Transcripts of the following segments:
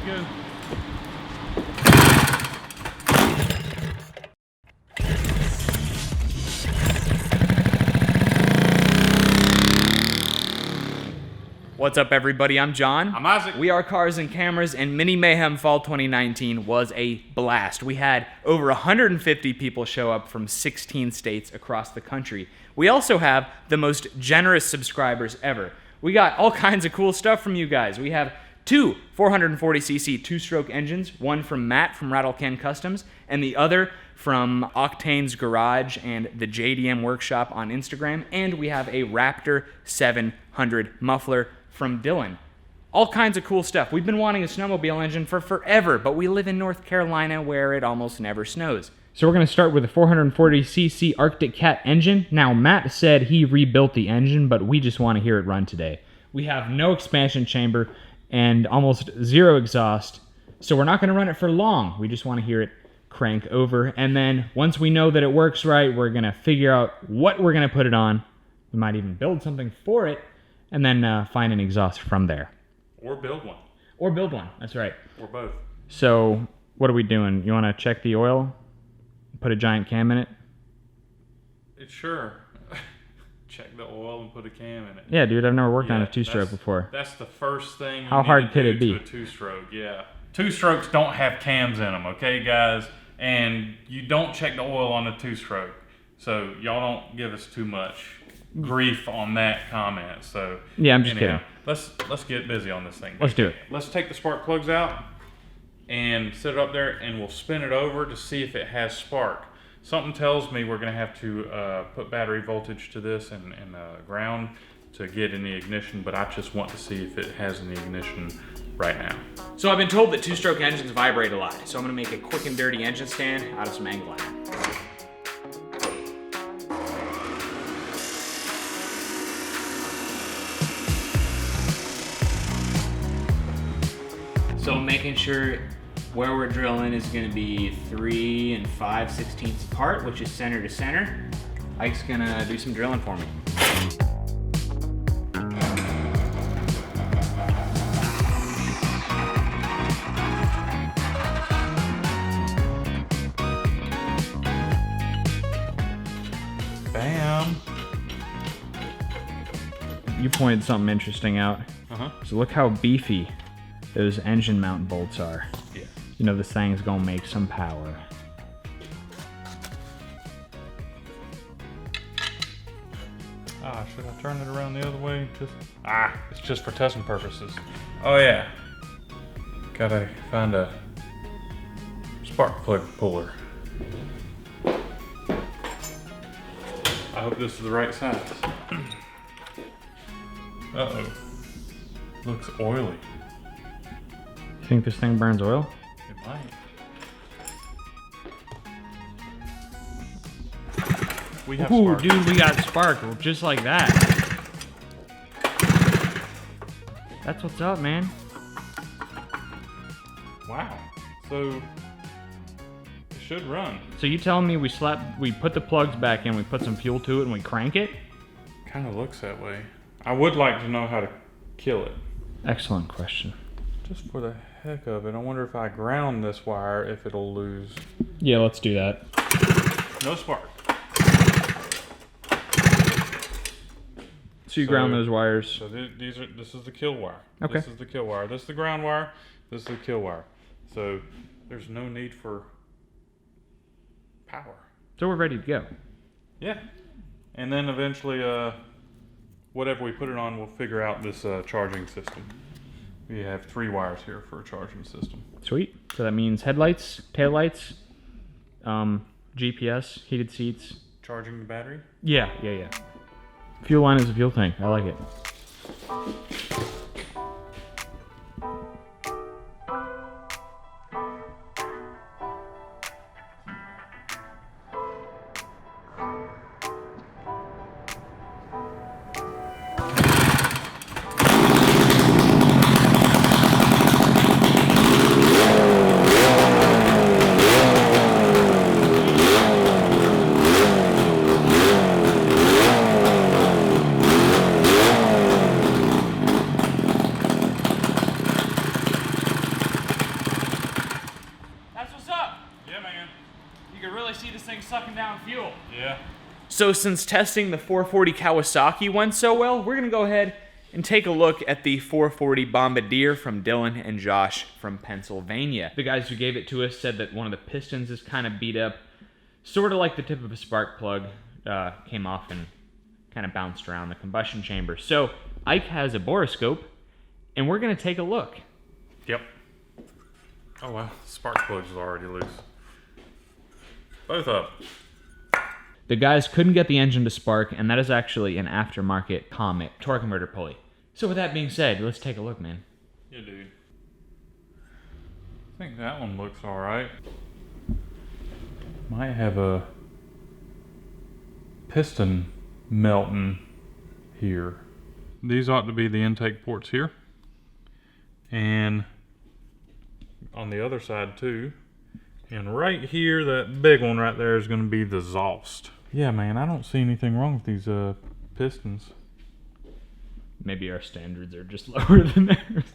go. What's up, everybody? I'm John. I'm Isaac. We are Cars and Cameras, and Mini Mayhem Fall 2019 was a blast. We had over 150 people show up from 16 states across the country. We also have the most generous subscribers ever. We got all kinds of cool stuff from you guys. We have two 440cc two-stroke engines, one from Matt from Rattle Can Customs, and the other from Octane's Garage and the JDM Workshop on Instagram. And we have a Raptor 700 muffler from Dylan. All kinds of cool stuff. We've been wanting a snowmobile engine for forever, but we live in North Carolina where it almost never snows. So we're going to start with a 440cc Arctic Cat engine. Now, Matt said he rebuilt the engine, but we just want to hear it run today. We have no expansion chamber and almost zero exhaust, so we're not going to run it for long. We just want to hear it crank over, and then once we know that it works right, we're going to figure out what we're going to put it on. We might even build something for it, and then find an exhaust from there. Or build one. Or build one, that's right. Or both. So, what are we doing? You want to check the oil? Put a giant cam in it? Sure. Check the oil and put a cam in it. Yeah, dude, I've never worked on a two-stroke before. That's the first thing you How hard could it be? A two-stroke, yeah. Two-strokes don't have cams in them, okay, guys? And you don't check the oil on a two-stroke. So, y'all don't give us too much grief on that comment. So yeah, I'm just kidding. Let's get busy on this thing. Let's do it. Let's take the spark plugs out and set it up there, and we'll spin it over to see if it has spark. Something tells me we're going to have to put battery voltage to this and ground to get in the ignition, but I just want to see if it has any ignition right now. So I've been told that two-stroke engines vibrate a lot, so I'm going to make a quick and dirty engine stand out of some angle iron. So making sure where we're drilling is going to be 3 5/16 apart, which is center to center. Ike's going to do some drilling for me. Bam! You pointed something interesting out. So look how beefy those engine mount bolts are. Yeah. You know this thing's gonna make some power. Should I turn it around the other way? It's just for testing purposes. Oh yeah. Gotta find a spark plug puller. I hope this is the right size. Uh-oh. Looks oily. You think this thing burns oil? It might. We have Ooh, spark. dude, we got spark just like that. That's what's up, man. Wow. So it should run. So you telling me we put the plugs back in, we put some fuel to it, and we crank it? Kind of looks that way. I would like to know how to kill it. Excellent question. Just for the heck of it, I wonder if I ground this wire, if it'll lose. Yeah, let's do that. No spark. So you ground those wires. So this is the kill wire. Okay. This is the kill wire. This is the ground wire. This is the kill wire. So there's no need for power. So we're ready to go. Yeah. And then eventually, whatever we put it on, we'll figure out this charging system. We have 3 wires here for a charging system. Sweet. So that means headlights, taillights, GPS, heated seats. Charging the battery? Yeah. Fuel line is a fuel tank. I like it. You can really see this thing sucking down fuel. Yeah. So since testing the 440 Kawasaki went so well, we're gonna go ahead and take a look at the 440 Bombardier from Dylan and Josh from Pennsylvania. The guys who gave it to us said that one of the pistons is kind of beat up, sort of like the tip of a spark plug came off and kind of bounced around the combustion chamber. So Ike has a borescope, and we're gonna take a look. Yep. Oh wow, spark plugs is already loose. Both up. The guys couldn't get the engine to spark, and that is actually an aftermarket Comet torque converter pulley. So with that being said, let's take a look, man. Yeah, dude. I think that one looks all right. Might have a piston melting here. These ought to be the intake ports here. And on the other side too. And right here, that big one right there is going to be the exhaust. Yeah, man, I don't see anything wrong with these pistons. Maybe our standards are just lower than theirs.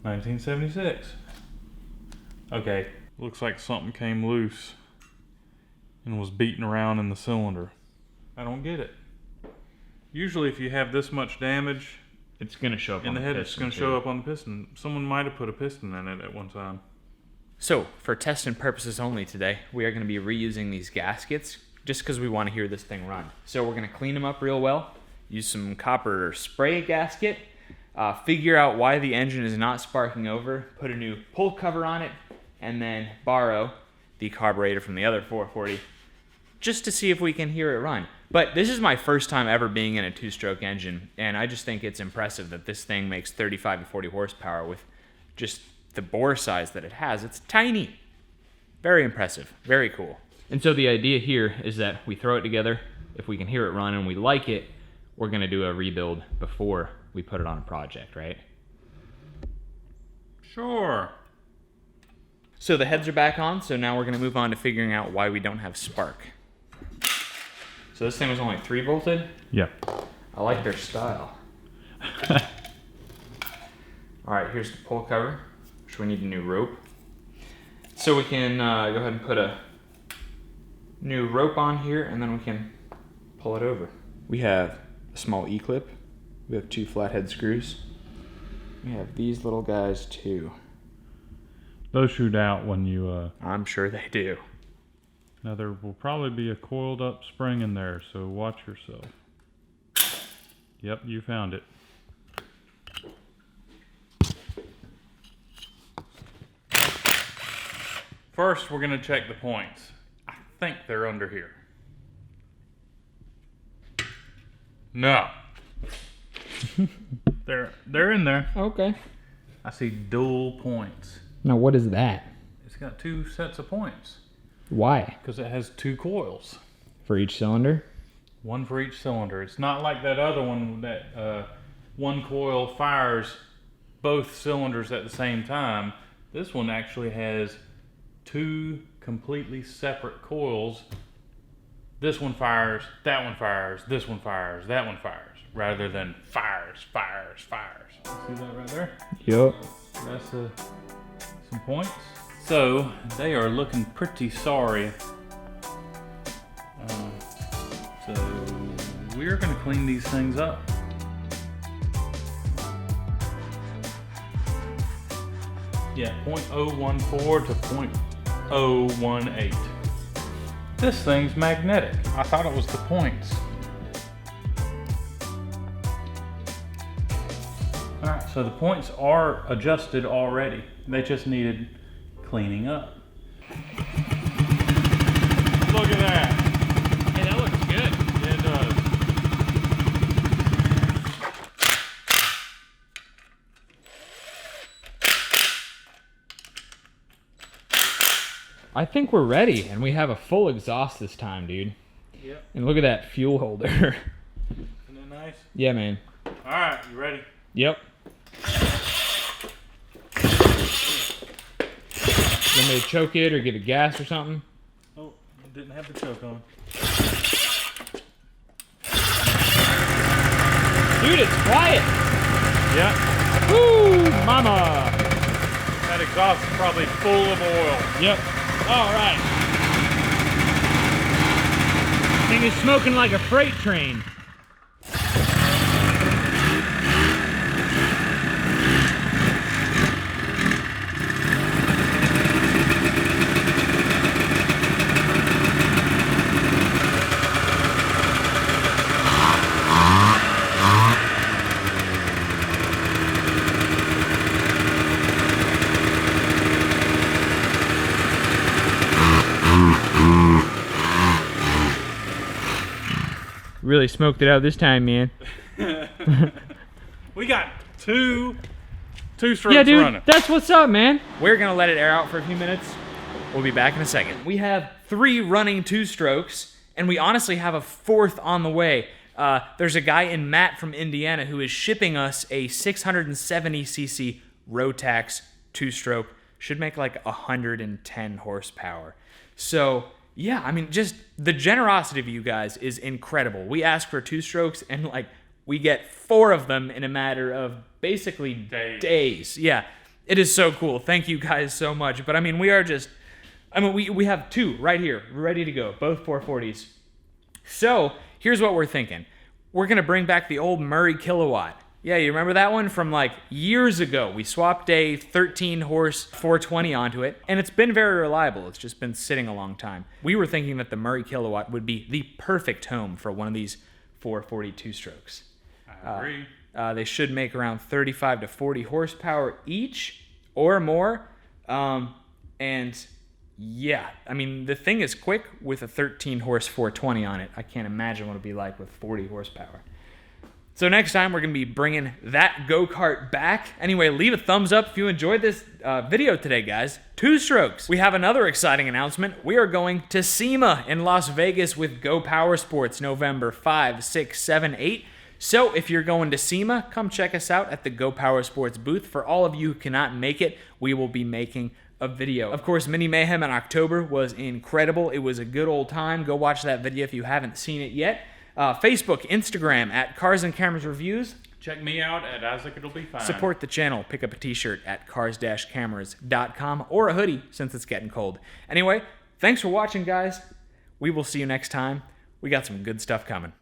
1976. Okay, looks like something came loose and was beating around in the cylinder. I don't get it. Usually if you have this much damage It's gonna show up in on the head, it's piston, going to show up on the piston. Someone might have put a piston in it at one time. So, for testing purposes only today, we are going to be reusing these gaskets just because we want to hear this thing run. So we're going to clean them up real well, use some copper spray gasket, figure out why the engine is not sparking over, put a new pull cover on it, and then borrow the carburetor from the other 440 just to see if we can hear it run. But this is my first time ever being in a two-stroke engine, and I just think it's impressive that this thing makes 35 to 40 horsepower with just the bore size that it has. It's tiny. Very impressive. Very cool. And so the idea here is that we throw it together. If we can hear it run and we like it, we're going to do a rebuild before we put it on a project, right? Sure. So the heads are back on, so now we're going to move on to figuring out why we don't have spark. So this thing was only 3 volted? Yeah. I like their style. Alright, here's the pull cover, which we need a new rope. So we can go ahead and put a new rope on here, and then we can pull it over. We have a small E-clip. We have 2 flathead screws. We have these little guys too. Those shoot out when you... I'm sure they do. Now there will probably be a coiled up spring in there, so watch yourself. Yep, you found it. First, we're going to check the points. I think they're under here. No. They're in there. Okay. I see dual points. Now what is that? It's got 2 sets of points. Why? Because it has 2 coils. For each cylinder? 1 for each cylinder. It's not like that other one that one coil fires both cylinders at the same time. This one actually has 2 completely separate coils. This one fires, that one fires, this one fires, that one fires, rather than fires. See that right there? Yup. That's some points. So they are looking pretty sorry. So we're going to clean these things up. Yeah, 0.014 to 0.018. This thing's magnetic. I thought it was the points. Alright, so the points are adjusted already. They just needed cleaning up. Look at that. Hey, that looks good. Yeah, it does. I think we're ready, and we have a full exhaust this time, dude. Yep. And look at that fuel holder. Isn't that nice? Yeah, man. Alright, you ready? Yep. Want me to choke it or give it gas or something? Oh, didn't have the choke on. Dude, it's quiet. Yeah. Woo, mama. That exhaust is probably full of oil. Yep. All right. Thing is smoking like a freight train. Really smoked it out this time, man. We got two strokes Yeah, dude, running. that's what's up, man. We're gonna let it air out for a few minutes. We'll be back in a second. We have 3 running 2-strokes, and we honestly have a 4th on the way. There's a guy in Matt from Indiana who is shipping us a 670cc Rotax 2-stroke. Should make like 110 horsepower. So, yeah, I mean, just the generosity of you guys is incredible. We ask for 2-strokes, and like we get 4 of them in a matter of basically days. Yeah, it is so cool. Thank you guys so much. But I mean, we have 2 right here, ready to go, both 440s. So here's what we're thinking. We're gonna bring back the old Murray Kilowatt. Yeah, you remember that one from like years ago? We swapped a 13-horse 420 onto it, and it's been very reliable. It's just been sitting a long time. We were thinking that the Murray Kilowatt would be the perfect home for one of these 440 2-strokes. I agree. They should make around 35 to 40 horsepower each or more. And yeah, I mean, the thing is quick with a 13-horse 420 on it. I can't imagine what it'd be like with 40 horsepower. So next time, we're going to be bringing that go-kart back. Anyway, leave a thumbs up if you enjoyed this video today, guys. 2-strokes. We have another exciting announcement. We are going to SEMA in Las Vegas with Go Power Sports November 5, 6, 7, 8. So if you're going to SEMA, come check us out at the Go Power Sports booth. For all of you who cannot make it, we will be making a video. Of course, Mini Mayhem in October was incredible. It was a good old time. Go watch that video if you haven't seen it yet. Facebook, Instagram at Cars and Cameras Reviews. Check me out at Isaac It'll Be Fine. Support the channel. Pick up a t-shirt at cars-cameras.com or a hoodie since it's getting cold. Anyway, thanks for watching, guys. We will see you next time. We got some good stuff coming.